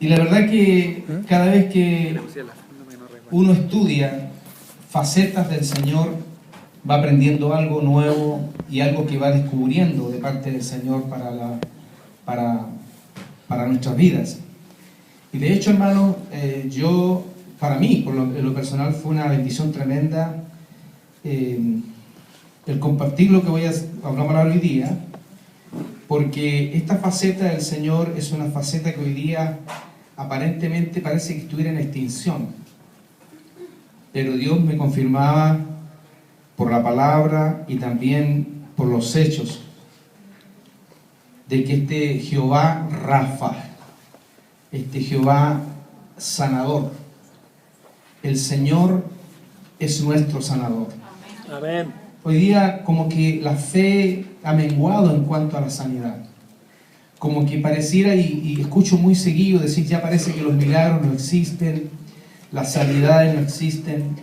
Y la verdad que cada vez que uno estudia facetas del Señor, va aprendiendo algo nuevo y algo que va descubriendo de parte del Señor para nuestras vidas. Y de hecho, hermano, para mí, en lo personal, fue una bendición tremenda el compartir lo que voy a hablar hoy día, porque esta faceta del Señor es una faceta que hoy día aparentemente parece que estuviera en extinción. Pero Dios me confirmaba por la palabra y también por los hechos de que este Jehová Rafa, este Jehová sanador, el Señor es nuestro sanador. Amén. Hoy día como que la fe ha menguado en cuanto a la sanidad. Como que pareciera, y escucho muy seguido decir, ya parece que los milagros no existen, las sanidades no existen.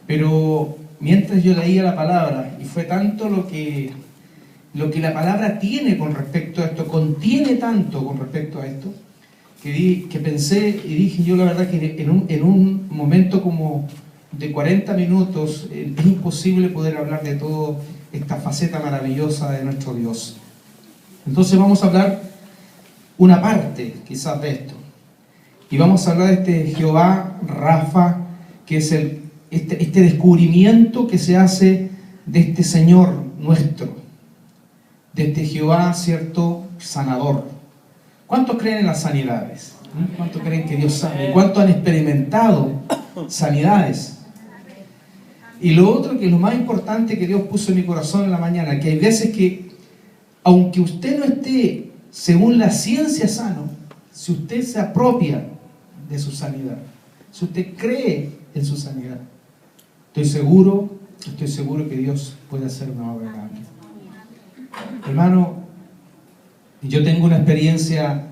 Pero mientras yo leía la palabra, y fue tanto lo que la palabra tiene con respecto a esto, contiene tanto con respecto a esto, que pensé y dije yo la verdad que en un momento como de 40 minutos es imposible poder hablar de toda esta faceta maravillosa de nuestro Dios. Entonces vamos a hablar una parte quizás de esto. Y vamos a hablar de este Jehová Rafa, que es este descubrimiento que se hace de este Señor nuestro, de este Jehová, ¿cierto?, sanador. ¿Cuántos creen en las sanidades? ¿Cuántos creen que Dios sane? ¿Cuántos han experimentado sanidades? Y lo otro, que es lo más importante que Dios puso en mi corazón en la mañana, que hay veces que, aunque usted no esté según la ciencia sano, si usted se apropia de su sanidad, si usted cree en su sanidad, estoy seguro que Dios puede hacer una obra grande. Hermano, yo tengo una experiencia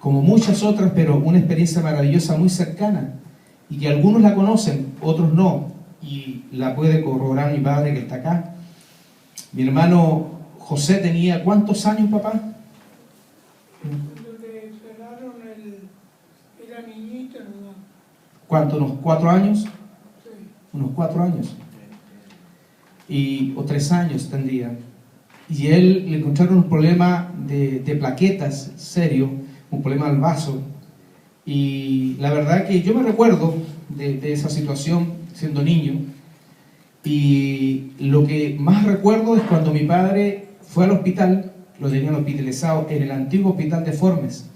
como muchas otras, pero una experiencia maravillosa, muy cercana, y que algunos la conocen, otros no, y la puede corroborar mi padre que está acá. Mi hermano José tenía, ¿cuántos años, papá? Cuando le entregaron era niñito, ¿no? ¿Cuánto? ¿Unos 4 años? Sí. Unos 4 años. O 3 años tendría. Y él le encontraron un problema de plaquetas serio, un problema al vaso. Y la verdad que yo me recuerdo de esa situación siendo niño. Y lo que más recuerdo es cuando mi padre fue al hospital, lo tenían hospitalizado en el antiguo hospital de Formes.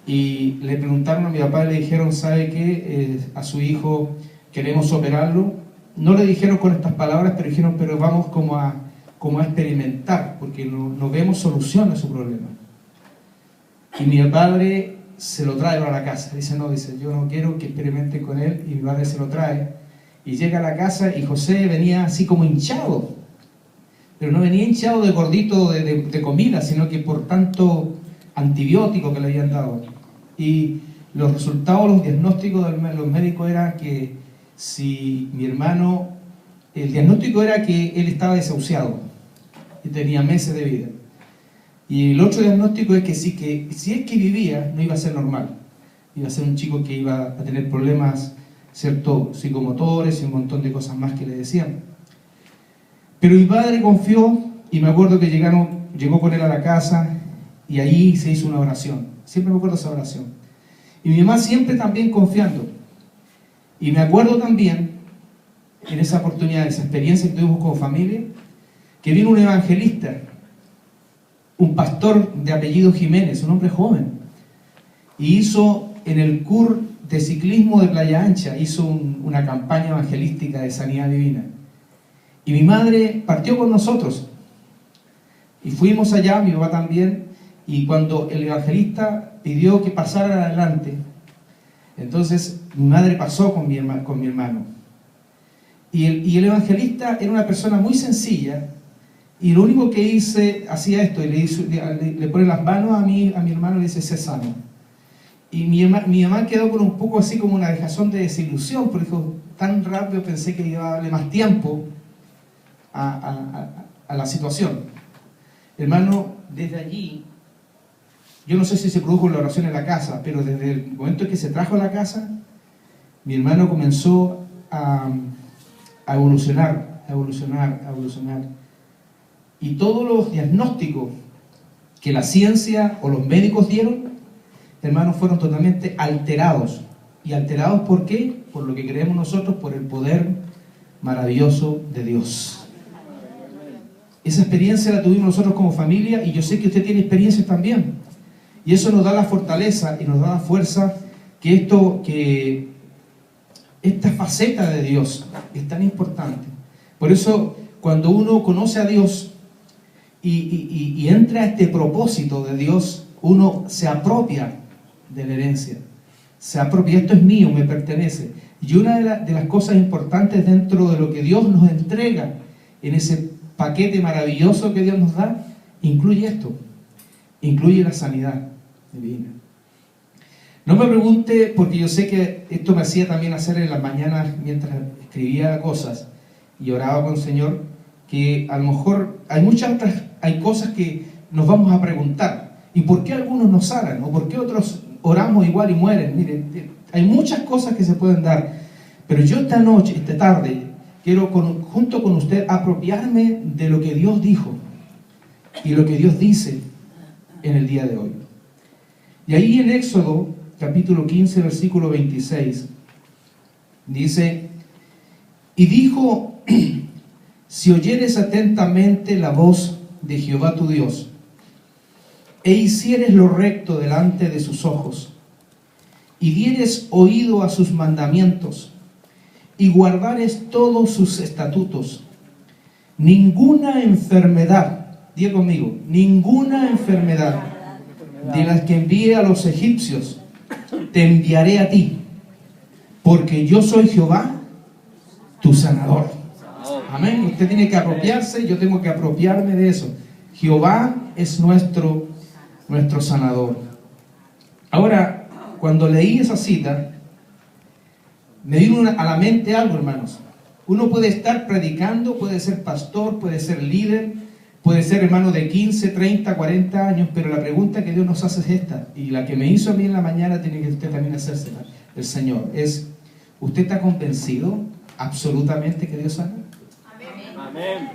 Y le preguntaron a mi papá, le dijeron, ¿sabe qué? A su hijo queremos operarlo. No le dijeron con estas palabras, pero dijeron, pero vamos como a experimentar, porque no vemos solución a su problema. Y mi padre se lo trae para la casa. Dice, yo no quiero que experimenten con él, y mi padre se lo trae. Y llega a la casa y José venía así como hinchado, pero no venía hinchado de gordito de comida, sino que por tanto antibiótico que le habían dado. Y los resultados, los diagnósticos de los médicos era que si mi hermano, el diagnóstico era que él estaba desahuciado y tenía meses de vida. Y el otro diagnóstico es que si es que vivía, no iba a ser normal. Iba a ser un chico que iba a tener problemas, ¿cierto?, psicomotores y un montón de cosas más que le decían. Pero mi padre confió, y me acuerdo que llegó con él a la casa y ahí se hizo una oración. Siempre me acuerdo de esa oración. Y mi mamá siempre también confiando. Y me acuerdo también, en esa oportunidad, esa experiencia que tuvimos como familia, que vino un evangelista, un pastor de apellido Jiménez, un hombre joven, y hizo en el CUR de ciclismo de Playa Ancha, hizo una campaña evangelística de sanidad divina. Y mi madre partió con nosotros. Y fuimos allá, mi papá también, y cuando el evangelista pidió que pasara adelante, entonces mi madre pasó con mi hermano. Y el evangelista era una persona muy sencilla, y lo único que hacía esto, le pone las manos a mi hermano y le dice, sé sano. Y mi mamá quedó con un poco así como una dejazón de desilusión, porque dijo, tan rápido pensé que iba a darle más tiempo a la situación. Hermano, desde allí Yo no sé si se produjo la oración en la casa, pero desde el momento en que se trajo a la casa, mi hermano comenzó a evolucionar, a evolucionar, a evolucionar. Y todos los diagnósticos que la ciencia o los médicos dieron, hermanos, fueron totalmente alterados. ¿Y alterados por qué? Por lo que creemos nosotros, por el poder maravilloso de Dios. Esa experiencia la tuvimos nosotros como familia, y yo sé que usted tiene experiencias también. Y eso nos da la fortaleza y nos da la fuerza que esta faceta de Dios es tan importante. Por eso, cuando uno conoce a Dios y entra a este propósito de Dios, uno se apropia de la herencia. Se apropia, esto es mío, me pertenece. Y una de las cosas importantes dentro de lo que Dios nos entrega en ese paquete maravilloso que Dios nos da, incluye esto, incluye la sanidad divina. No me pregunte, porque yo sé que esto me hacía también hacer en las mañanas mientras escribía cosas y oraba con el Señor, que a lo mejor hay cosas que nos vamos a preguntar. ¿Y por qué algunos nos sanan? ¿O por qué otros oramos igual y mueren? Miren, hay muchas cosas que se pueden dar. Pero yo esta noche, esta tarde, quiero junto con usted apropiarme de lo que Dios dijo y lo que Dios dice en el día de hoy. Y ahí en Éxodo, capítulo 15, versículo 26, dice: y dijo, si oyeres atentamente la voz de Jehová tu Dios, e hicieres lo recto delante de sus ojos, y dieres oído a sus mandamientos, y guardares todos sus estatutos, ninguna enfermedad, diga conmigo, ninguna enfermedad de las que envié a los egipcios te enviaré a ti, porque yo soy Jehová, tu sanador. Amén. Usted tiene que apropiarse, yo tengo que apropiarme de eso. Jehová es nuestro sanador. Ahora, cuando leí esa cita, me vino a la mente algo, hermanos. Uno puede estar predicando, puede ser pastor, puede ser líder, puede ser hermano de 15, 30, 40 años, pero la pregunta que Dios nos hace es esta, y la que me hizo a mí en la mañana tiene que usted también hacérsela, el Señor, es: ¿usted está convencido absolutamente que Dios sana? Amén.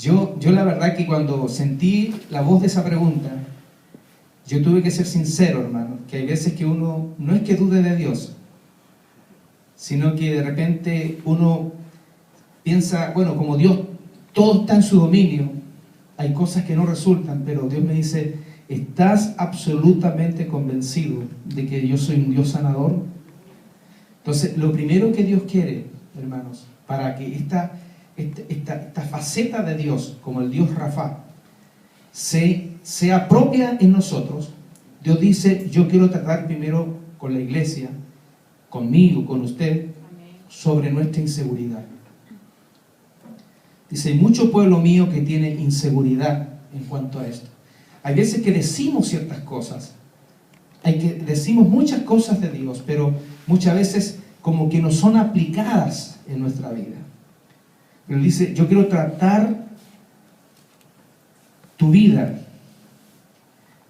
Yo la verdad que cuando sentí la voz de esa pregunta, yo tuve que ser sincero, hermano, que hay veces que uno no es que dude de Dios, sino que de repente uno piensa, bueno, como Dios todo está en su dominio, hay cosas que no resultan, pero Dios me dice: ¿estás absolutamente convencido de que yo soy un Dios sanador? Entonces, lo primero que Dios quiere, hermanos, para que esta faceta de Dios, como el Dios Rafa, sea propia en nosotros, Dios dice: yo quiero tratar primero con la iglesia, conmigo, con usted, sobre nuestra inseguridad. Dice: hay mucho pueblo mío que tiene inseguridad en cuanto a esto. Hay veces que decimos ciertas cosas, decimos muchas cosas de Dios, pero muchas veces como que no son aplicadas en nuestra vida. Pero dice: yo quiero tratar tu vida.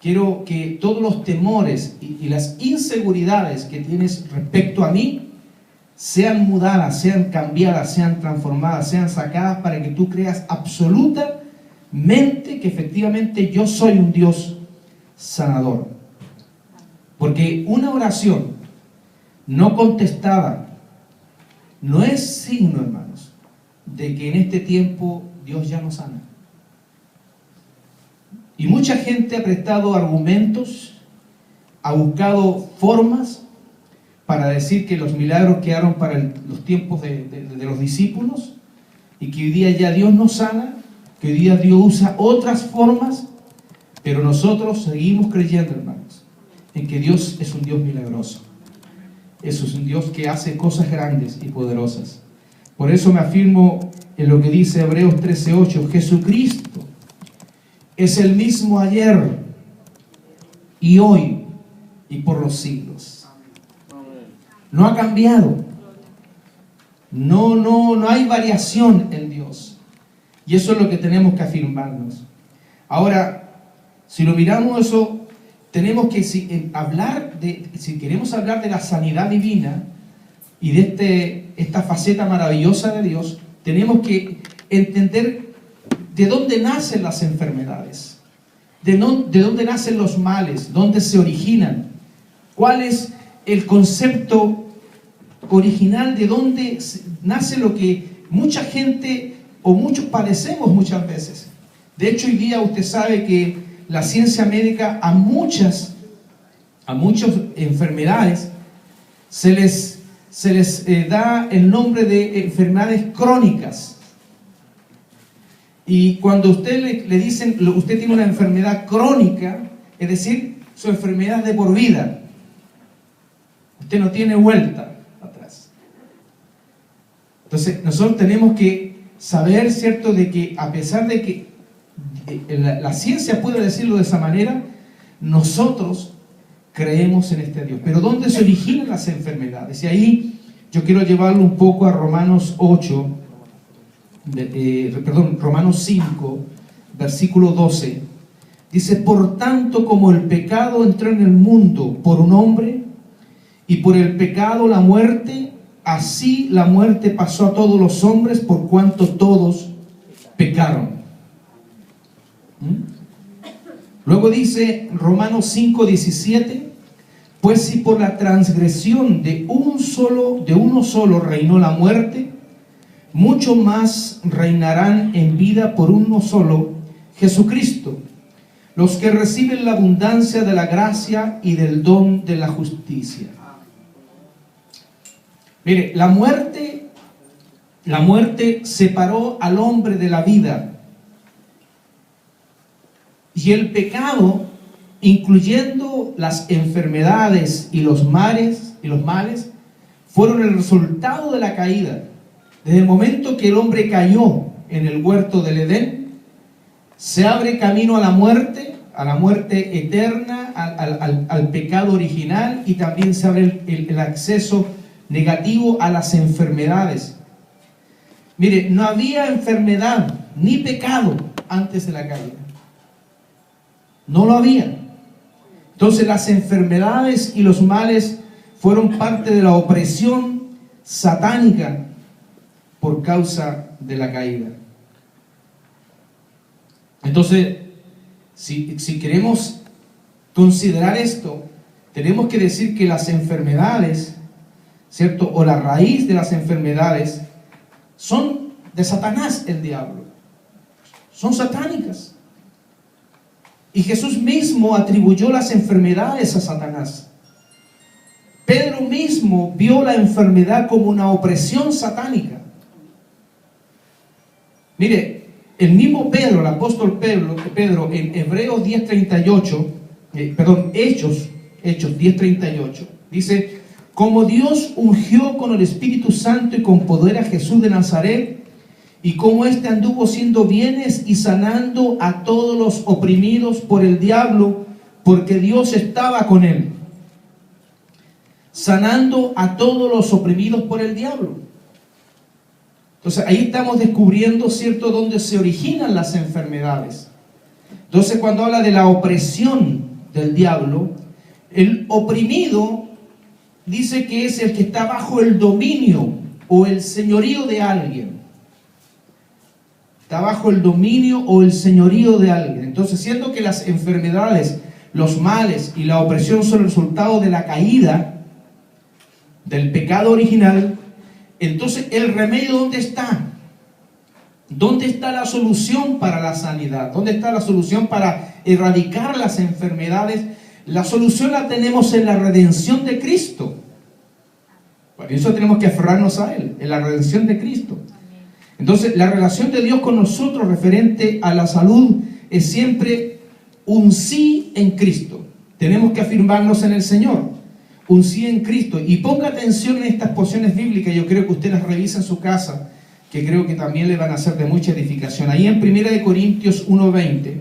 Quiero que todos los temores y las inseguridades que tienes respecto a mí sean mudadas, sean cambiadas, sean transformadas, sean sacadas, para que tú creas absolutamente que efectivamente yo soy un Dios sanador. Porque una oración no contestada no es signo, hermanos, de que en este tiempo Dios ya no sana. Y mucha gente ha prestado argumentos, ha buscado formas para decir que los milagros quedaron para los tiempos de los discípulos, y que hoy día ya Dios no sana, que hoy día Dios usa otras formas, pero nosotros seguimos creyendo, hermanos, en que Dios es un Dios milagroso. Eso es un Dios que hace cosas grandes y poderosas. Por eso me afirmo en lo que dice Hebreos 13:8, Jesucristo es el mismo ayer y hoy y por los siglos. No ha cambiado. No hay variación en Dios. Y eso es lo que tenemos que afirmarnos. Ahora, Si lo miramos eso, tenemos que, si queremos hablar de la sanidad divina y de esta faceta maravillosa de Dios, tenemos que entender de dónde nacen las enfermedades, de dónde nacen los males, dónde se originan, cuál es el concepto original, de dónde nace lo que mucha gente o muchos padecemos muchas veces. De hecho, hoy día usted sabe que la ciencia médica a muchas enfermedades se les da el nombre de enfermedades crónicas. Y cuando usted le dicen, usted tiene una enfermedad crónica, es decir, su enfermedad de por vida, usted no tiene vuelta atrás. Entonces, nosotros tenemos que saber, ¿cierto?, de que a pesar de que la ciencia puede decirlo de esa manera, nosotros creemos en este Dios. Pero ¿dónde se originan las enfermedades? Y ahí yo quiero llevarlo un poco a Romanos 5, versículo 12. Dice: por tanto, como el pecado entró en el mundo por un hombre, y por el pecado la muerte, así la muerte pasó a todos los hombres, por cuanto todos pecaron. Luego dice Romanos 5:17: pues si por la transgresión de uno solo reinó la muerte, mucho más reinarán en vida por uno solo, Jesucristo, los que reciben la abundancia de la gracia y del don de la justicia. Mire, la muerte separó al hombre de la vida. Y el pecado, incluyendo las enfermedades y los males, fueron el resultado de la caída. Desde el momento que el hombre cayó en el huerto del Edén, se abre camino a la muerte eterna, al pecado original, y también se abre el acceso negativo a las enfermedades. Mire, no había enfermedad ni pecado antes de la caída. No lo había. Entonces las enfermedades y los males fueron parte de la opresión satánica por causa de la caída. Entonces, si queremos considerar esto, tenemos que decir que las enfermedades, ¿cierto?, o la raíz de las enfermedades son de Satanás, el diablo. Son satánicas. Y Jesús mismo atribuyó las enfermedades a Satanás. Pedro mismo vio la enfermedad como una opresión satánica. Mire, el mismo Pedro, el apóstol Pedro, en Hebreos 10:38, Hechos 10:38, dice: como Dios ungió con el Espíritu Santo y con poder a Jesús de Nazaret, y como éste anduvo haciendo bienes y sanando a todos los oprimidos por el diablo, porque Dios estaba con él. Sanando a todos los oprimidos por el diablo. Entonces ahí estamos descubriendo, ¿cierto?, dónde se originan las enfermedades. Entonces, cuando habla de la opresión del diablo, el oprimido dice que es el que está bajo el dominio o el señorío de alguien. Está bajo el dominio o el señorío de alguien. Entonces, siendo que las enfermedades, los males y la opresión son el resultado de la caída, del pecado original, entonces el remedio, ¿dónde está? ¿Dónde está la solución para la sanidad? ¿Dónde está la solución para erradicar las enfermedades? La solución la tenemos en la redención de Cristo. Por eso tenemos que aferrarnos a Él, en la redención de Cristo. Entonces, la relación de Dios con nosotros referente a la salud es siempre un sí en Cristo. Tenemos que afirmarnos en el Señor. Un sí en Cristo. Y ponga atención en estas porciones bíblicas. Yo creo que usted las revisa en su casa, que creo que también le van a ser de mucha edificación. Ahí en 1 Corintios 1:20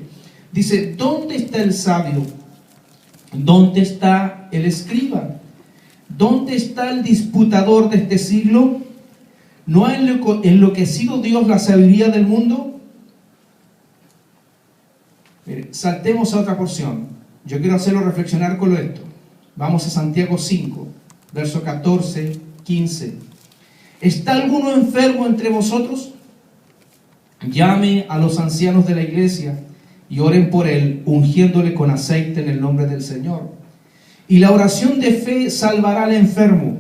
dice: ¿dónde está el sabio? ¿Dónde está el escriba? ¿Dónde está el disputador de este siglo? ¿No ha enloquecido Dios la sabiduría del mundo? saltemos a otra porción. Yo quiero hacerlo reflexionar con esto. Vamos a Santiago 5, verso 14, 15. ¿Está alguno enfermo entre vosotros? Llame a los ancianos de la iglesia y oren por él, ungiéndole con aceite en el nombre del Señor. Y la oración de fe salvará al enfermo,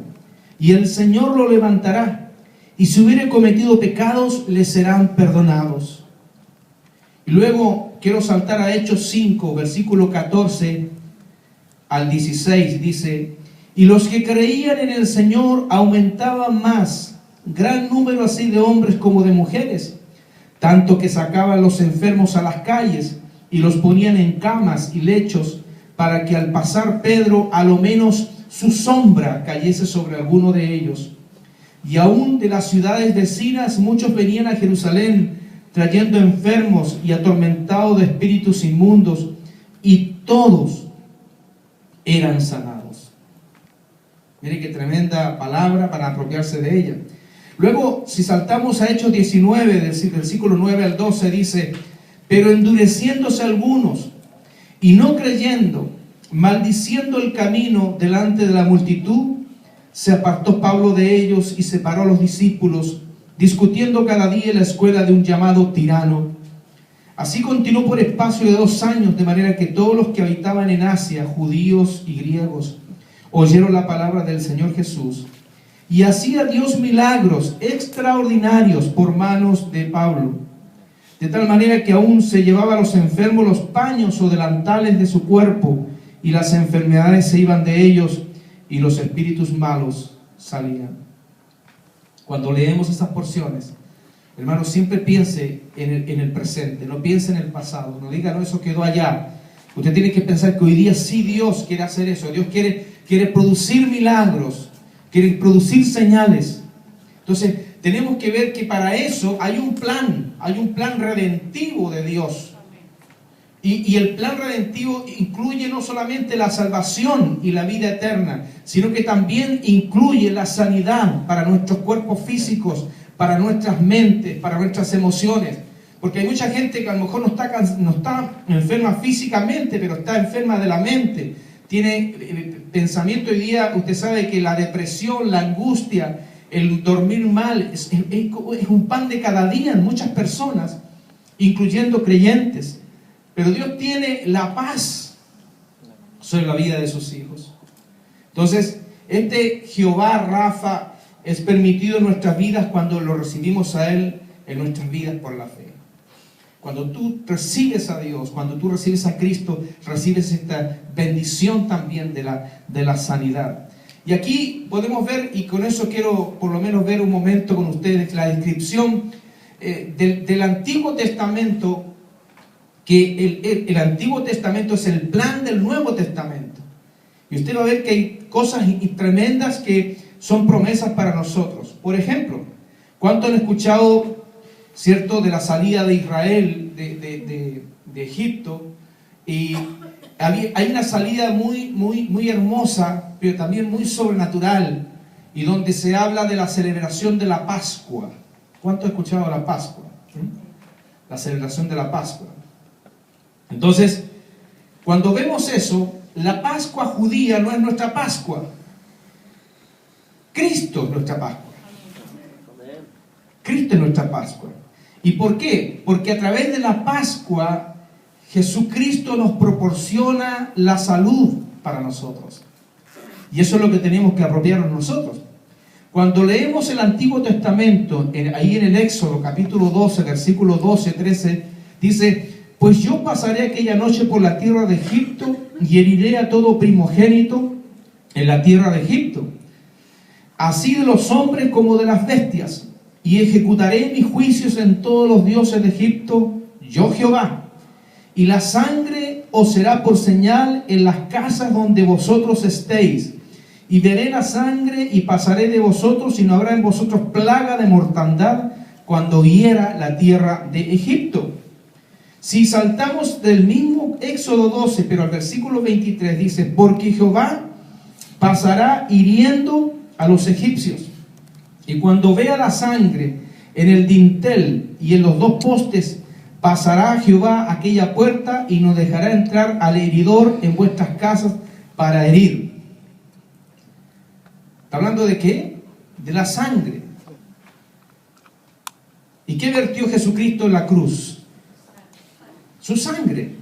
y el Señor lo levantará, y si hubiere cometido pecados, le serán perdonados. Y luego quiero saltar a Hechos 5, versículo 14 al 16, dice: y los que creían en el Señor aumentaban más, gran número así de hombres como de mujeres, tanto que sacaban los enfermos a las calles y los ponían en camas y lechos, para que al pasar Pedro, a lo menos su sombra cayese sobre alguno de ellos. Y aún de las ciudades vecinas muchos venían a Jerusalén, trayendo enfermos y atormentados de espíritus inmundos, y todos eran sanados. Mire qué tremenda palabra para apropiarse de ella. Luego, si saltamos a Hechos 19, del versículo 9 al 12, dice: pero endureciéndose algunos y no creyendo, maldiciendo el camino delante de la multitud, se apartó Pablo de ellos y separó a los discípulos, discutiendo cada día en la escuela de un llamado tirano. Así continuó por espacio de 2 años, de manera que todos los que habitaban en Asia, judíos y griegos, oyeron la palabra del Señor Jesús. Y hacía Dios milagros extraordinarios por manos de Pablo, de tal manera que aún se llevaba a los enfermos los paños o delantales de su cuerpo, y las enfermedades se iban de ellos, y los espíritus malos salían. Cuando leemos esas porciones, hermano, siempre piense en el presente, no piense en el pasado, no diga: no, eso quedó allá. Usted tiene que pensar que hoy día sí Dios quiere hacer eso. Dios quiere producir milagros, quiere producir señales. Entonces tenemos que ver que para eso hay un plan redentivo de Dios. Y el plan redentivo incluye no solamente la salvación y la vida eterna, sino que también incluye la sanidad para nuestros cuerpos físicos, para nuestras mentes, para nuestras emociones. Porque hay mucha gente que a lo mejor no está enferma físicamente, pero está enferma de la mente. Tiene pensamiento hoy día. Usted sabe que la depresión, la angustia, el dormir mal es un pan de cada día en muchas personas, incluyendo creyentes. Pero Dios tiene la paz sobre la vida de sus hijos. Entonces, este Jehová Rafa es permitido en nuestras vidas cuando lo recibimos a Él en nuestras vidas por la fe. Cuando tú recibes a Dios, cuando tú recibes a Cristo, recibes esta bendición también de la sanidad. Y aquí podemos ver, y con eso quiero por lo menos ver un momento con ustedes, la descripción del Antiguo Testamento, que el Antiguo Testamento es el plan del Nuevo Testamento. Y usted va a ver que hay cosas tremendas que son promesas para nosotros. Por ejemplo, ¿cuánto han escuchado, cierto, de la salida de Israel de Egipto? Y hay una salida muy hermosa, pero también muy sobrenatural, y donde se habla de la celebración de la Pascua. ¿Cuánto han escuchado la Pascua? La celebración de la Pascua. Entonces, cuando vemos eso, la Pascua judía no es nuestra Pascua. Cristo es nuestra Pascua. Cristo es nuestra Pascua. ¿Y por qué? Porque a través de la Pascua, Jesucristo nos proporciona la salud para nosotros. Y eso es lo que tenemos que apropiarnos nosotros. Cuando leemos el Antiguo Testamento, ahí en el Éxodo, capítulo 12, versículo 12, 13, dice: pues yo pasaré aquella noche por la tierra de Egipto y heriré a todo primogénito en la tierra de Egipto, así de los hombres como de las bestias, y ejecutaré mis juicios en todos los dioses de Egipto, yo Jehová. Y la sangre os será por señal en las casas donde vosotros estéis, y veré la sangre y pasaré de vosotros, y no habrá en vosotros plaga de mortandad cuando hiera la tierra de Egipto. Si saltamos del mismo Éxodo 12, pero al versículo 23 dice: porque Jehová pasará hiriendo a los egipcios, y cuando vea la sangre en el dintel y en los 2 postes, pasará Jehová aquella puerta y no dejará entrar al heridor en vuestras casas para herir. ¿Está hablando de qué? De la sangre. ¿Y qué vertió Jesucristo en la cruz? Su sangre.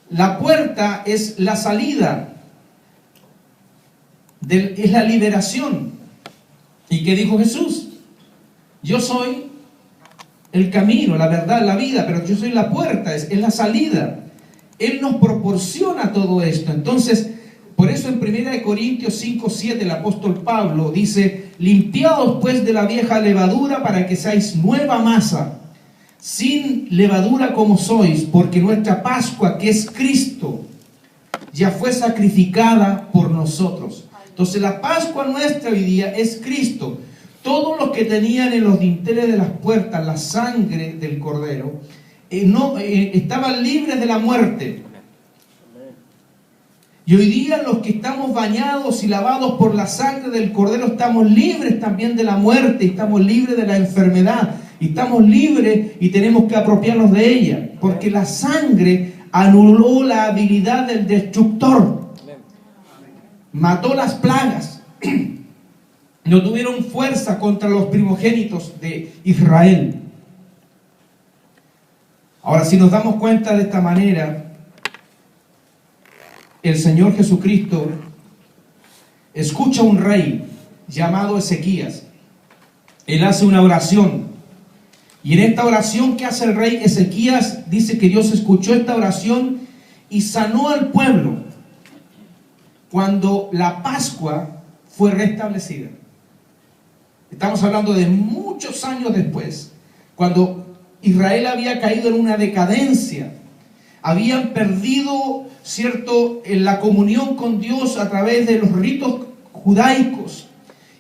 La puerta es la salida, es la liberación. ¿Y qué dijo Jesús? Yo soy el camino, la verdad, la vida, pero yo soy la puerta, es la salida. Él nos proporciona todo esto. Entonces, por eso en 1 Corintios 5:7 el apóstol Pablo dice: limpiaos pues de la vieja levadura para que seáis nueva masa, sin levadura como sois, porque nuestra Pascua, que es Cristo, ya fue sacrificada por nosotros. Entonces la Pascua nuestra hoy día es Cristo. Todos los que tenían en los dinteles de las puertas la sangre del Cordero estaban libres de la muerte. Y hoy día los que estamos bañados y lavados por la sangre del Cordero estamos libres también de la muerte, estamos libres de la enfermedad, y estamos libres y tenemos que apropiarnos de ella, porque la sangre anuló la habilidad del destructor, mató las plagas, no tuvieron fuerza contra los primogénitos de Israel. Ahora, si nos damos cuenta de esta manera, el Señor Jesucristo escucha a un rey llamado Ezequías. Él hace una oración, y en esta oración que hace el rey Ezequías, dice que Dios escuchó esta oración y sanó al pueblo cuando la Pascua fue restablecida. Estamos hablando de muchos años después, cuando Israel había caído en una decadencia, habían perdido, ¿cierto?, en la comunión con Dios a través de los ritos judaicos,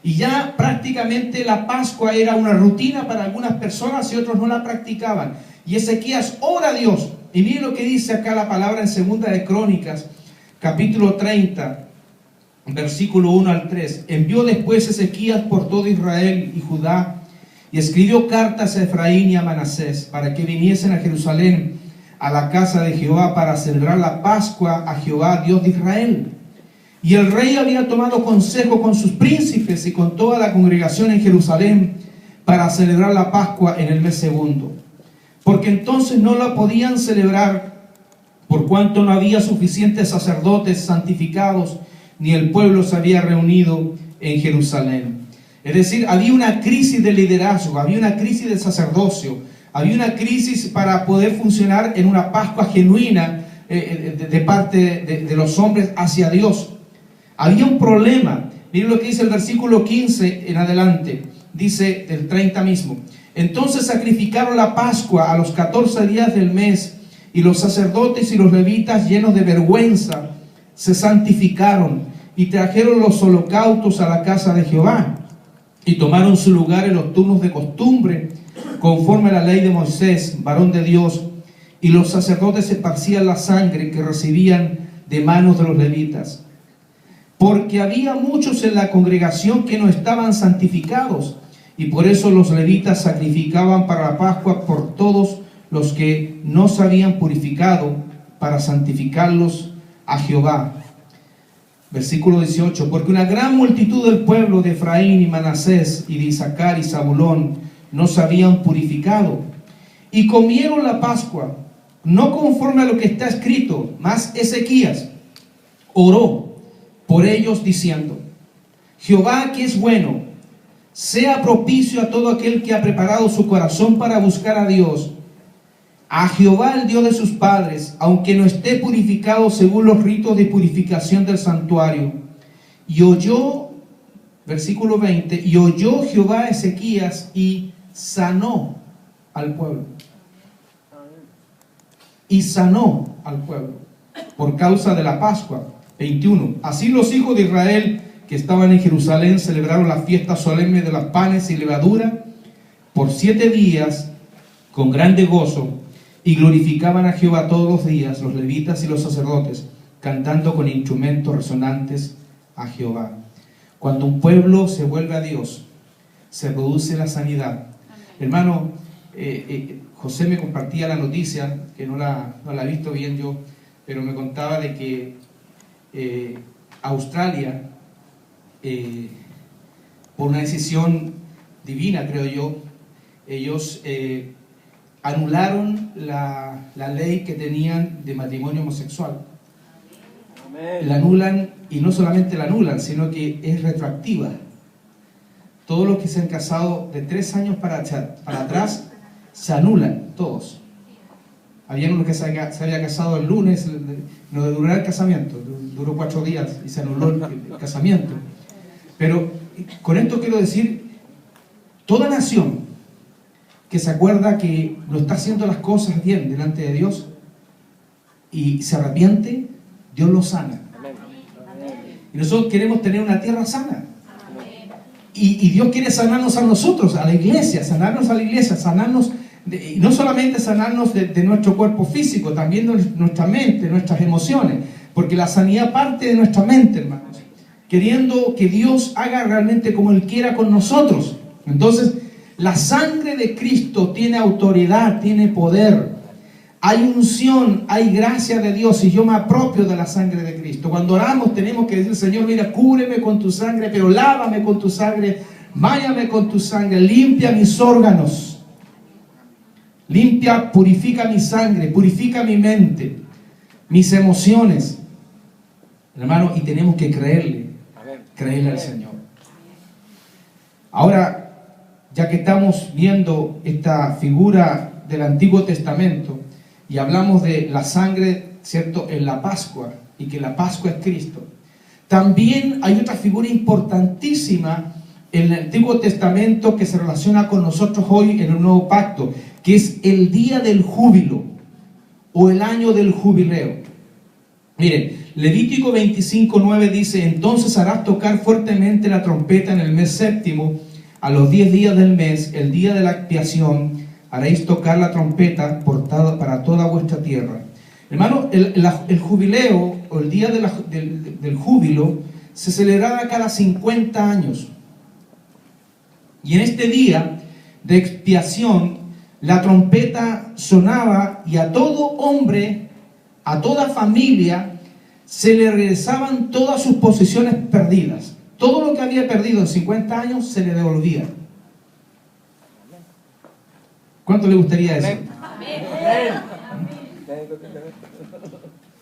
y ya prácticamente la Pascua era una rutina para algunas personas y otros no la practicaban. Y Ezequías ora a Dios, y miren lo que dice acá la palabra en Segunda de Crónicas, capítulo 30, versículo 1 al 3. Envió después Ezequías por todo Israel y Judá, y escribió cartas a Efraín y a Manasés, para que viniesen a Jerusalén, a la casa de Jehová, para celebrar la Pascua a Jehová, Dios de Israel. Y el rey había tomado consejo con sus príncipes y con toda la congregación en Jerusalén para celebrar la Pascua en el mes segundo, porque entonces no la podían celebrar por cuanto no había suficientes sacerdotes santificados, ni el pueblo se había reunido en Jerusalén. Es decir, había una crisis de liderazgo, había una crisis de sacerdocio, había una crisis para poder funcionar en una Pascua genuina de parte de los hombres hacia Dios. Había un problema. Miren lo que dice el versículo 15 en adelante. Dice el 30 mismo. Entonces sacrificaron la Pascua a los 14 días del mes, y los sacerdotes y los levitas, llenos de vergüenza, se santificaron y trajeron los holocaustos a la casa de Jehová, y tomaron su lugar en los turnos de costumbre, conforme a la ley de Moisés, varón de Dios, y los sacerdotes esparcían la sangre que recibían de manos de los levitas. Porque había muchos en la congregación que no estaban santificados, y por eso los levitas sacrificaban para la Pascua por todos los que no se habían purificado, para santificarlos a Jehová. Versículo 18. Porque una gran multitud del pueblo de Efraín y Manasés y de Isaacar y Zabulón no se habían purificado, y comieron la Pascua, no conforme a lo que está escrito, mas Ezequías oró por ellos diciendo: Jehová, que es bueno, sea propicio a todo aquel que ha preparado su corazón para buscar a Dios, a Jehová el Dios de sus padres, aunque no esté purificado según los ritos de purificación del santuario. Y oyó, versículo 20, y oyó Jehová a Ezequías y sanó al pueblo. Y sanó al pueblo por causa de la Pascua. 21. Así los hijos de Israel que estaban en Jerusalén celebraron la fiesta solemne de los panes y levadura por 7 días con grande gozo, y glorificaban a Jehová todos los días, los levitas y los sacerdotes, cantando con instrumentos resonantes a Jehová. Cuando un pueblo se vuelve a Dios, se produce la sanidad. Hermano, José me compartía la noticia, que no la he visto bien yo, pero me contaba de que Australia, por una decisión divina, creo yo, ellos anularon la ley que tenían de matrimonio homosexual. Amén. La anulan, y no solamente la anulan, sino que es retroactiva. Todos los que se han casado de 3 años para atrás se anulan, todos. Había uno que se había casado el lunes, no duró el casamiento, duró 4 días y se anuló el casamiento. Pero con esto quiero decir, toda nación que se acuerda que no está haciendo las cosas bien delante de Dios y se arrepiente, Dios lo sana. Y nosotros queremos tener una tierra sana. Y Dios quiere sanarnos a nosotros, a la iglesia, sanarnos y no solamente sanarnos de nuestro cuerpo físico, también de nuestra mente, nuestras emociones, porque la sanidad parte de nuestra mente, hermanos, queriendo que Dios haga realmente como Él quiera con nosotros. Entonces, la sangre de Cristo tiene autoridad, tiene poder, hay unción, hay gracia de Dios, y yo me apropio de la sangre de Cristo. Cuando oramos tenemos que decir: Señor, mira, cúbreme con tu sangre, pero lávame con tu sangre, báñame con tu sangre, limpia mis órganos, limpia, purifica mi sangre, purifica mi mente, mis emociones, hermano, y tenemos que creerle al Señor. Ahora, ya que estamos viendo esta figura del Antiguo Testamento y hablamos de la sangre, ¿cierto?, en la Pascua, y que la Pascua es Cristo, también hay otra figura importantísima en el Antiguo Testamento que se relaciona con nosotros hoy en el Nuevo Pacto, que es el día del júbilo o el año del jubileo. Miren, Levítico 25:9 dice: entonces harás tocar fuertemente la trompeta en el mes séptimo, a los 10 días del mes, el día de la expiación, haréis tocar la trompeta para toda vuestra tierra. Hermano, el jubileo o el día del júbilo se celebraba cada 50 años. Y en este día de expiación, la trompeta sonaba y a todo hombre, a toda familia, se le regresaban todas sus posesiones perdidas. Todo lo que había perdido en 50 años se le devolvía. ¿Cuánto le gustaría eso?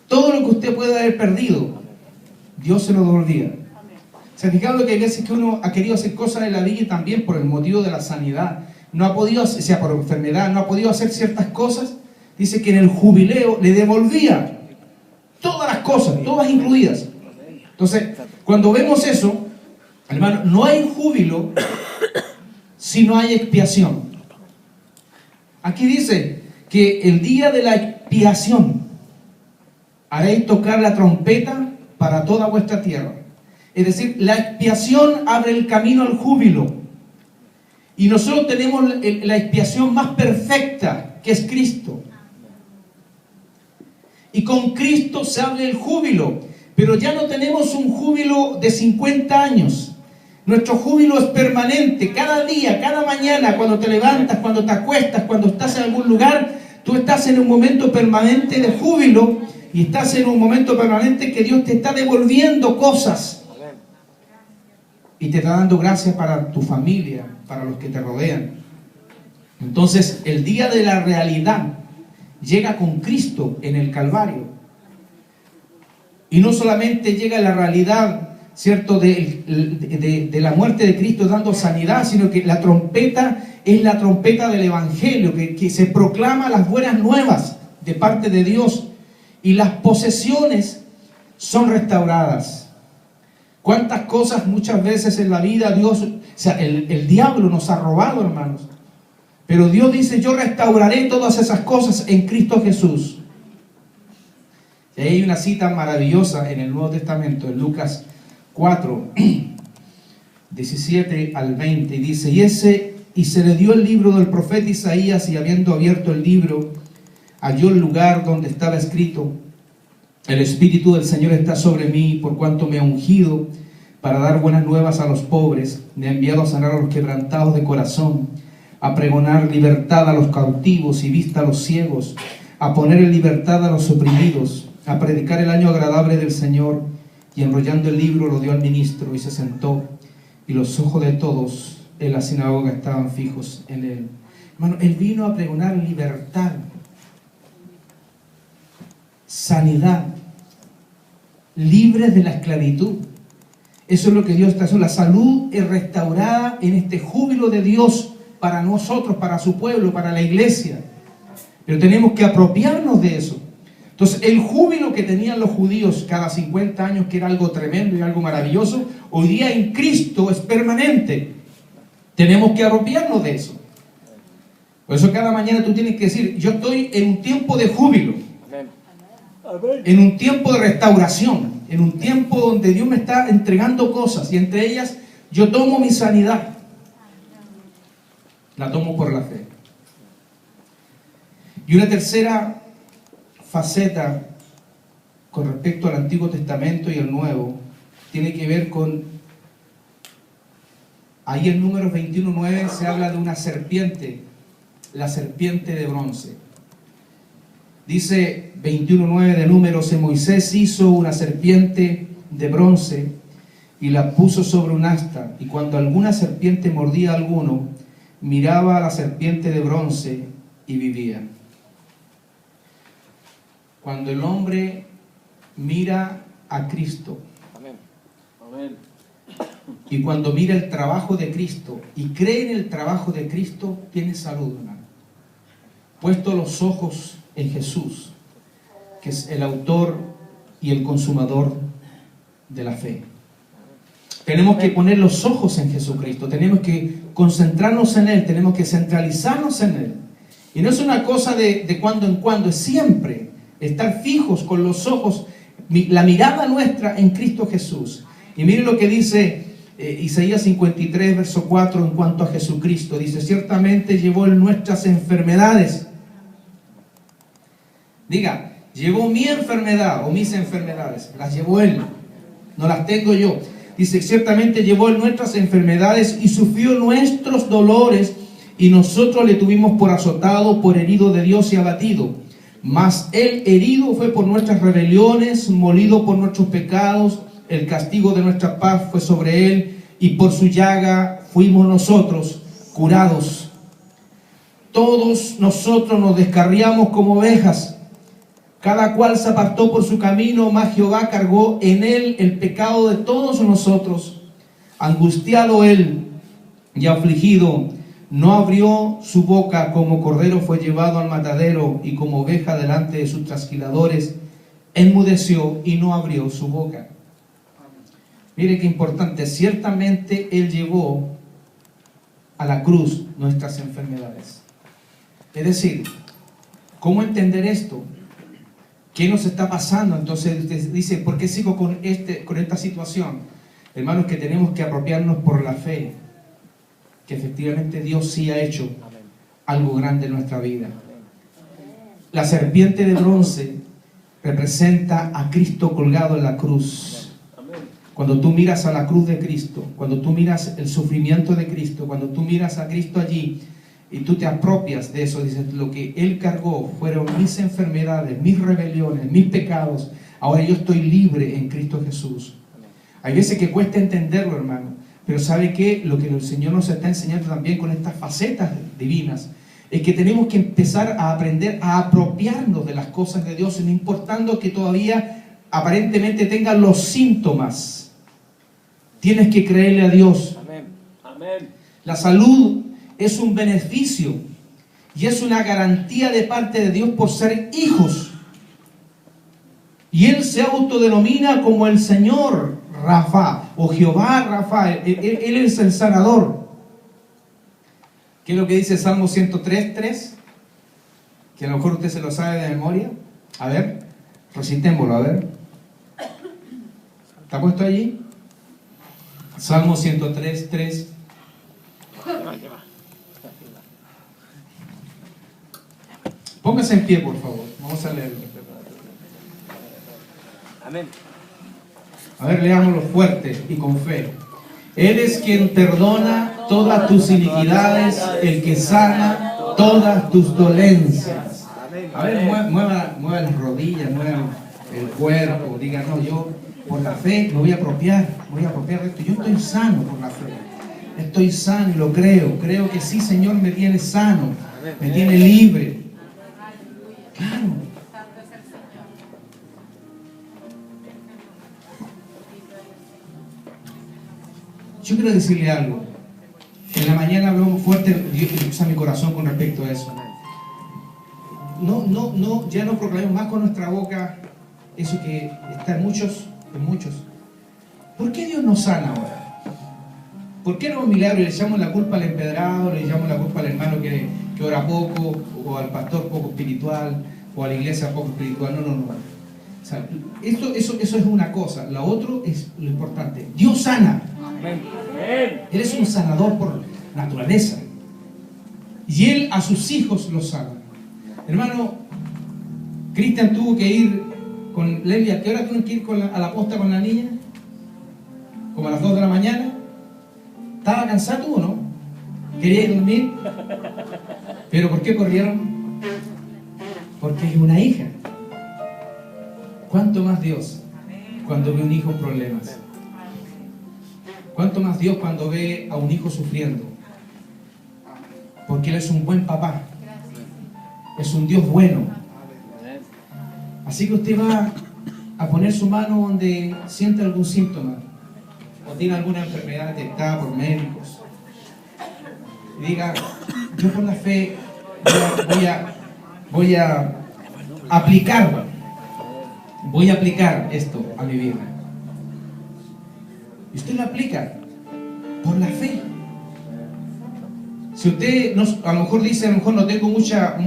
Todo lo que usted puede haber perdido, Dios se lo devolvía. Se ha fijado que hay veces que uno ha querido hacer cosas en la vida y también por el motivo de la sanidad, no ha podido, o sea, por enfermedad, no ha podido hacer ciertas cosas. Dice que en el jubileo le devolvía todas las cosas, todas incluidas. Entonces, cuando vemos eso, hermano, no hay júbilo si no hay expiación. Aquí dice que el día de la expiación haréis tocar la trompeta para toda vuestra tierra. Es decir, la expiación abre el camino al júbilo. Y nosotros tenemos la expiación más perfecta, que es Cristo. Y con Cristo se abre el júbilo. Pero ya no tenemos un júbilo de 50 años. Nuestro júbilo es permanente. Cada día, cada mañana, cuando te levantas, cuando te acuestas, cuando estás en algún lugar, tú estás en un momento permanente de júbilo. Y estás en un momento permanente que Dios te está devolviendo cosas. Y te está dando gracias para tu familia, para los que te rodean. Entonces, el día de la realidad llega con Cristo en el Calvario. Y no solamente llega la realidad, ¿cierto?, de la muerte de Cristo dando sanidad, sino que la trompeta es la trompeta del Evangelio, que se proclama las buenas nuevas de parte de Dios. Y las posesiones son restauradas. ¿Cuántas cosas muchas veces en la vida Dios, o sea, el diablo nos ha robado, hermanos? Pero Dios dice: yo restauraré todas esas cosas en Cristo Jesús. Y hay una cita maravillosa en el Nuevo Testamento, en Lucas 4, 17 al 20, y dice: y se le dio el libro del profeta Isaías, y habiendo abierto el libro, halló el lugar donde estaba escrito: el Espíritu del Señor está sobre mí, por cuanto me ha ungido para dar buenas nuevas a los pobres, me ha enviado a sanar a los quebrantados de corazón, a pregonar libertad a los cautivos y vista a los ciegos, a poner en libertad a los oprimidos, a predicar el año agradable del Señor. Y enrollando el libro lo dio al ministro y se sentó, y los ojos de todos en la sinagoga estaban fijos en él. Hermano, él vino a pregonar libertad, sanidad, libres de la esclavitud. Eso es lo que Dios está haciendo. La salud es restaurada en este júbilo de Dios para nosotros, para su pueblo, para la iglesia. Pero tenemos que apropiarnos de eso. Entonces, el júbilo que tenían los judíos cada 50 años, que era algo tremendo y algo maravilloso, hoy día en Cristo es permanente. Tenemos que apropiarnos de eso. Por eso cada mañana tú tienes que decir, yo estoy en un tiempo de júbilo, en un tiempo de restauración, en un tiempo donde Dios me está entregando cosas, y entre ellas yo tomo mi sanidad. La tomo por la fe. Y una tercera faceta con respecto al Antiguo Testamento y al Nuevo tiene que ver con, ahí en Números 21:9 se habla de una serpiente, la serpiente de bronce. Dice 21:9 de Números: Moisés hizo una serpiente de bronce y la puso sobre un asta, y cuando alguna serpiente mordía a alguno, miraba a la serpiente de bronce y vivía. Cuando el hombre mira a Cristo, amén, amén, y cuando mira el trabajo de Cristo y cree en el trabajo de Cristo, tiene salud, hermano. Puesto los ojos en Jesús, que es el autor y el consumador de la fe. Tenemos que poner los ojos en Jesucristo, tenemos que concentrarnos en Él, tenemos que centralizarnos en Él. Y no es una cosa de cuando en cuando, es siempre estar fijos con los ojos, la mirada nuestra en Cristo Jesús. Y miren lo que dice Isaías 53, verso 4, en cuanto a Jesucristo. Dice: ciertamente llevó Él nuestras enfermedades. Diga, llevó mi enfermedad o mis enfermedades. Las llevó Él, no las tengo yo. Dice: ciertamente llevó Él nuestras enfermedades y sufrió nuestros dolores, y nosotros le tuvimos por azotado, por herido de Dios y abatido. Mas Él herido fue por nuestras rebeliones, molido por nuestros pecados. El castigo de nuestra paz fue sobre Él, y por su llaga fuimos nosotros curados. Todos nosotros nos descarriamos como ovejas, cada cual se apartó por su camino, mas Jehová cargó en Él el pecado de todos nosotros. Angustiado Él y afligido, no abrió su boca. Como cordero fue llevado al matadero, y como oveja delante de sus trasquiladores, enmudeció y no abrió su boca. Mire qué importante. Ciertamente Él llevó a la cruz nuestras enfermedades. Es decir, ¿cómo entender esto? ¿Qué nos está pasando? Entonces usted dice, ¿por qué sigo con esta situación? Hermanos, que tenemos que apropiarnos por la fe, que efectivamente Dios sí ha hecho algo grande en nuestra vida. La serpiente de bronce representa a Cristo colgado en la cruz. Cuando tú miras a la cruz de Cristo, cuando tú miras el sufrimiento de Cristo, cuando tú miras a Cristo allí y tú te apropias de eso, dices, lo que Él cargó fueron mis enfermedades, mis rebeliones, mis pecados. Ahora yo estoy libre en Cristo Jesús. Hay veces que cuesta entenderlo, hermano, pero ¿sabe qué? Lo que el Señor nos está enseñando también con estas facetas divinas es que tenemos que empezar a aprender a apropiarnos de las cosas de Dios, no importando que todavía aparentemente tengan los síntomas. Tienes que creerle a Dios. Amén. Amén. La salud es un beneficio y es una garantía de parte de Dios por ser hijos. Y Él se autodenomina como el Señor Rafa o Jehová Rafa. Él es el sanador. ¿Qué es lo que dice Salmo 103:3? Que a lo mejor usted se lo sabe de memoria. A ver, recitémoslo, a ver. ¿Está puesto allí? Salmo 103:3. Póngase en pie, por favor. Vamos a leerlo. Amén. A ver, leámoslo fuerte y con fe. Él es quien perdona todas tus iniquidades, el que sana todas tus dolencias. A ver, mueva las rodillas, mueva el cuerpo, diga, no, yo por la fe me voy a apropiar de esto. Yo estoy sano por la fe. Estoy sano y lo creo. Creo que sí, Señor, me tiene sano, me tiene libre. Claro. Yo quiero decirle algo. En la mañana habló fuerte Dios usa mi corazón con respecto a eso. Ya no proclamemos más con nuestra boca eso que está en muchos. ¿Por qué Dios nos sana ahora? ¿Por qué no es un milagro y le echamos la culpa al empedrado, le echamos la culpa al hermano que ora poco, o al pastor poco espiritual, o a la iglesia poco espiritual? No. O sea, eso es una cosa. Lo otro es lo importante. Dios sana. Él es un sanador por naturaleza. Y Él a sus hijos los sana. Hermano, Cristian tuvo que ir con Lelia. ¿A qué hora tienen que ir a la posta con la niña? Como a las 2 de la mañana. ¿Estaba cansado tú o no? ¿Quería ir a dormir? ¿Pero por qué corrieron? Porque hay una hija. ¿Cuánto más Dios cuando ve un hijo en problemas? ¿Cuánto más Dios cuando ve a un hijo sufriendo? Porque Él es un buen papá. Es un Dios bueno. Así que usted va a poner su mano donde siente algún síntoma o tiene alguna enfermedad detectada por médicos. Y diga, yo por la fe voy a aplicar esto a mi vida. Y usted lo aplica por la fe. Si usted a lo mejor dice, a lo mejor no tengo muchas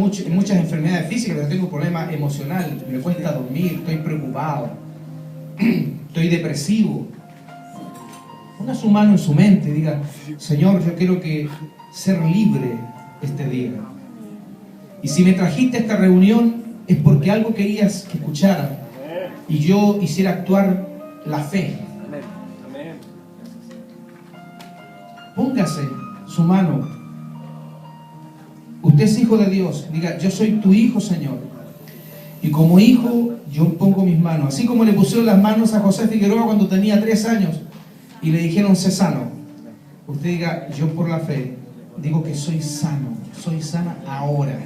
enfermedades físicas, pero tengo problemas emocionales, me cuesta dormir, estoy preocupado, estoy depresivo. Ponga su mano en su mente y diga, Señor, yo quiero ser libre este día. Y si me trajiste a esta reunión es porque algo querías que escuchara y yo hiciera actuar la fe. Póngase su mano. Usted es hijo de Dios. Diga, yo soy tu hijo, Señor. Y como hijo, yo pongo mis manos. Así como le pusieron las manos a José Figueroa cuando tenía 3 años y le dijeron, sé sano. Usted diga, yo por la fe digo que soy sano. Soy sana ahora.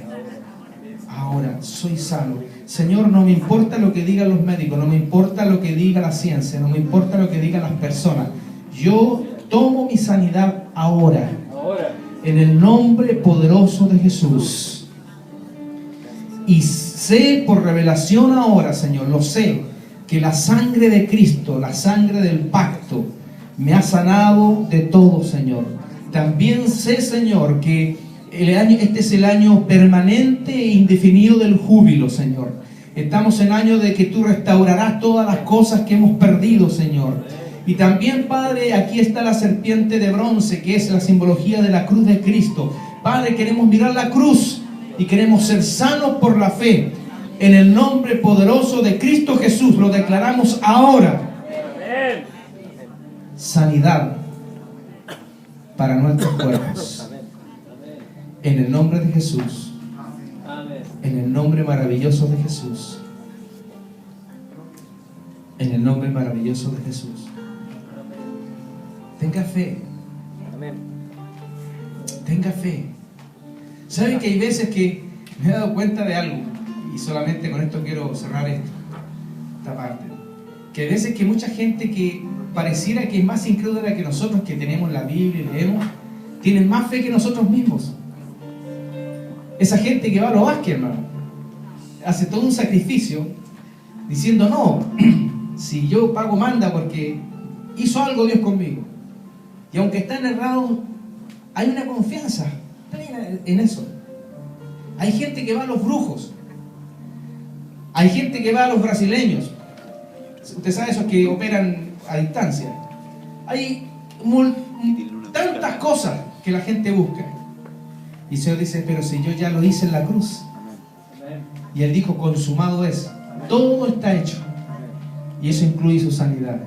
Ahora, soy sano. Señor, no me importa lo que digan los médicos, no me importa lo que diga la ciencia, no me importa lo que digan las personas. Yo tomo mi sanidad ahora. En el nombre poderoso de Jesús. Y sé por revelación ahora, Señor, lo sé, que la sangre de Cristo, la sangre del pacto, me ha sanado de todo, Señor. También sé, Señor, que este es el año permanente e indefinido del júbilo, Señor. Estamos en año de que tú restaurarás todas las cosas que hemos perdido, Señor. Y también, Padre, aquí está la serpiente de bronce, que es la simbología de la cruz de Cristo. Padre, queremos mirar la cruz y queremos ser sanos por la fe. En el nombre poderoso de Cristo Jesús lo declaramos ahora. Sanidad para nuestros cuerpos. En el nombre de Jesús. En el nombre maravilloso de Jesús. En el nombre maravilloso de Jesús. Tenga fe. Tenga fe. ¿Sabe que hay veces que me he dado cuenta de algo? Y solamente con esto quiero cerrar esta parte. Que hay veces que mucha gente que pareciera que es más incrédula que nosotros, que tenemos la Biblia y leemos, tienen más fe que nosotros mismos. Esa gente que va a los Vázquez, hermano, hace todo un sacrificio diciendo, no, si yo pago manda porque hizo algo Dios conmigo. Y aunque están errados, hay una confianza plena en eso. Hay gente que va a los brujos. Hay gente que va a los brasileños. Usted sabe esos que operan a distancia. Hay tantas cosas que la gente busca. Y el Señor dice, pero si yo ya lo hice en la cruz. Y Él dijo, consumado es. Todo está hecho. Y eso incluye su sanidad.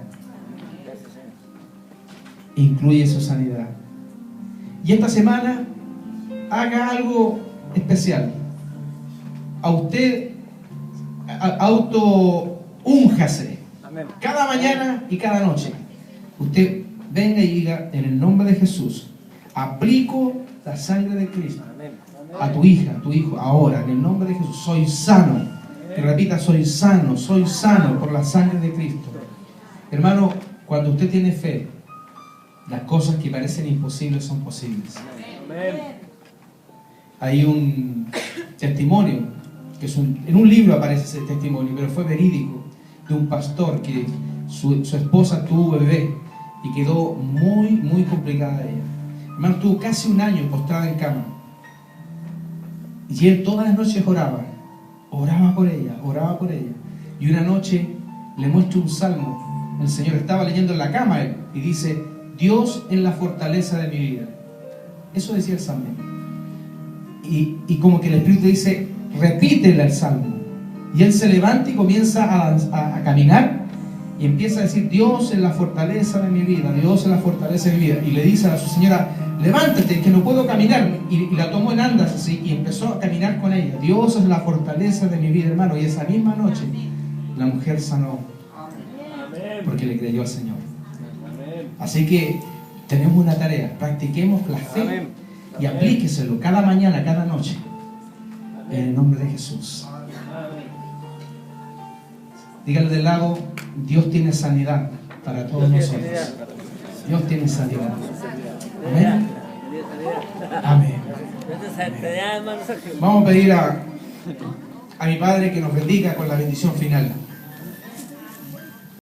Incluye su sanidad. Y esta semana haga algo especial. A usted auto-únjase cada mañana y cada noche. Usted venga y diga: en el nombre de Jesús, aplico la sangre de Cristo a tu hija, a tu hijo, ahora, en el nombre de Jesús, soy sano. Y repita: soy sano por la sangre de Cristo. Hermano, cuando usted tiene fe, las cosas que parecen imposibles son posibles. Hay un testimonio, que en un libro aparece ese testimonio, pero fue verídico, de un pastor que su esposa tuvo bebé y quedó muy complicada ella. Hermano, estuvo casi un año postrada en cama. Y él todas las noches oraba por ella. Y una noche le muestra un salmo. El Señor estaba leyendo en la cama él, y dice: Dios es la fortaleza de mi vida. Eso decía el salmo. Y como que el Espíritu dice: repítele el salmo. Y él se levanta y comienza a caminar, y empieza a decir: Dios es la fortaleza de mi vida, Dios es la fortaleza de mi vida. Y le dice a su señora: levántate, que no puedo caminar. Y la tomó en andas así, y empezó a caminar con ella. Dios es la fortaleza de mi vida, hermano. Y esa misma noche la mujer sanó, porque le creyó al Señor. Así que tenemos una tarea: practiquemos la fe y aplíqueselo cada mañana, cada noche, en el nombre de Jesús. Dígale del lado: Dios tiene sanidad para todos nosotros. Dios tiene sanidad. Amén. Amén. Vamos a pedir a mi Padre que nos bendiga con la bendición final.